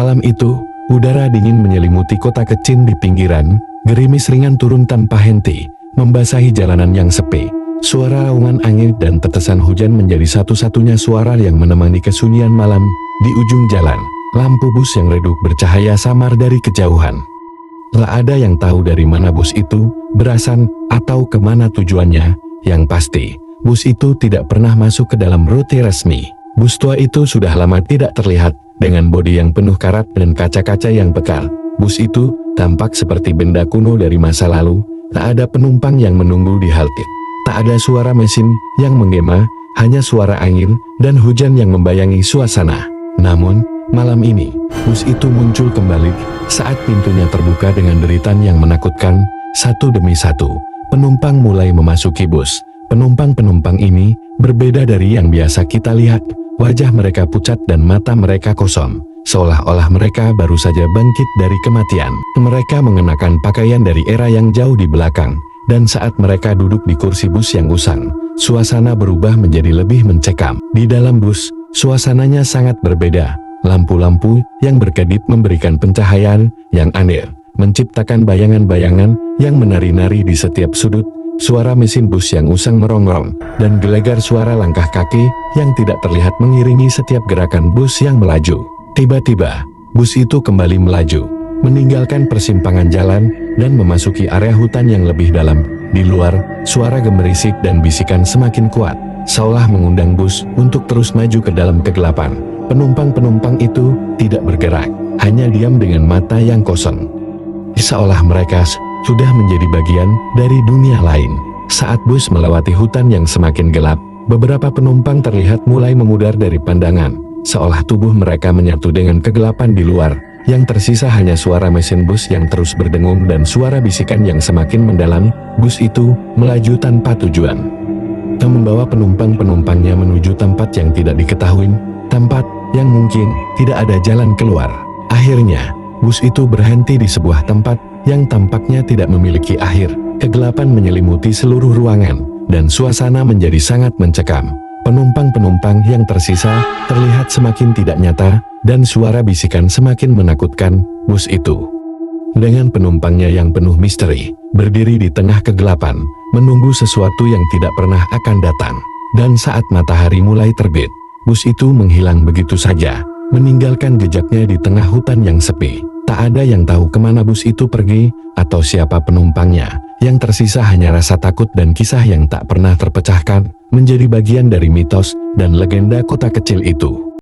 Malam itu, udara dingin menyelimuti kota kecil di pinggiran, gerimis ringan turun tanpa henti, membasahi jalanan yang sepi. Suara raungan angin dan tetesan hujan menjadi satu-satunya suara yang menemani kesunyian malam. Di ujung jalan, lampu bus yang redup bercahaya samar dari kejauhan. Tak ada yang tahu dari mana bus itu berasal atau kemana tujuannya. Yang pasti, bus itu tidak pernah masuk ke dalam rute resmi. Bus tua itu sudah lama tidak terlihat, dengan bodi yang penuh karat dan kaca-kaca yang pekal. Bus itu tampak seperti benda kuno dari masa lalu. Tak ada penumpang yang menunggu di halte. Tak ada suara mesin yang menggema, hanya suara angin dan hujan yang membayangi suasana. Namun, malam ini, bus itu muncul kembali saat pintunya terbuka dengan deritan yang menakutkan. Satu demi satu, penumpang mulai memasuki bus. Penumpang-penumpang ini berbeda dari yang biasa kita lihat. Wajah mereka pucat dan mata mereka kosong, seolah-olah mereka baru saja bangkit dari kematian. Mereka mengenakan pakaian dari era yang jauh di belakang, dan saat mereka duduk di kursi bus yang usang, suasana berubah menjadi lebih mencekam. Di dalam bus, suasananya sangat berbeda. Lampu-lampu yang berkedip memberikan pencahayaan yang aneh, menciptakan bayangan-bayangan yang menari-nari di setiap sudut. Suara mesin bus yang usang merongrong, dan gelegar suara langkah kaki yang tidak terlihat mengiringi setiap gerakan bus yang melaju. Tiba-tiba, bus itu kembali melaju, meninggalkan persimpangan jalan, dan memasuki area hutan yang lebih dalam. Di luar, suara gemerisik dan bisikan semakin kuat, seolah mengundang bus untuk terus maju ke dalam kegelapan. Penumpang-penumpang itu tidak bergerak, hanya diam dengan mata yang kosong. Seolah mereka sudah menjadi bagian dari dunia lain. Saat bus melewati hutan yang semakin gelap, beberapa penumpang terlihat mulai memudar dari pandangan, seolah tubuh mereka menyatu dengan kegelapan di luar. Yang tersisa hanya suara mesin bus yang terus berdengung dan suara bisikan yang semakin mendalam. Bus itu melaju tanpa tujuan, dan membawa penumpang-penumpangnya menuju tempat yang tidak diketahui, tempat yang mungkin tidak ada jalan keluar. Akhirnya, bus itu berhenti di sebuah tempat yang tampaknya tidak memiliki akhir. Kegelapan menyelimuti seluruh ruangan, dan suasana menjadi sangat mencekam. Penumpang-penumpang yang tersisa terlihat semakin tidak nyata, dan suara bisikan semakin menakutkan. Bus itu, dengan penumpangnya yang penuh misteri, berdiri di tengah kegelapan, menunggu sesuatu yang tidak pernah akan datang. Dan saat matahari mulai terbit, bus itu menghilang begitu saja, meninggalkan jejaknya di tengah hutan yang sepi. Tak ada yang tahu kemana bus itu pergi, atau siapa penumpangnya. Yang tersisa hanya rasa takut dan kisah yang tak pernah terpecahkan, menjadi bagian dari mitos dan legenda kota kecil itu.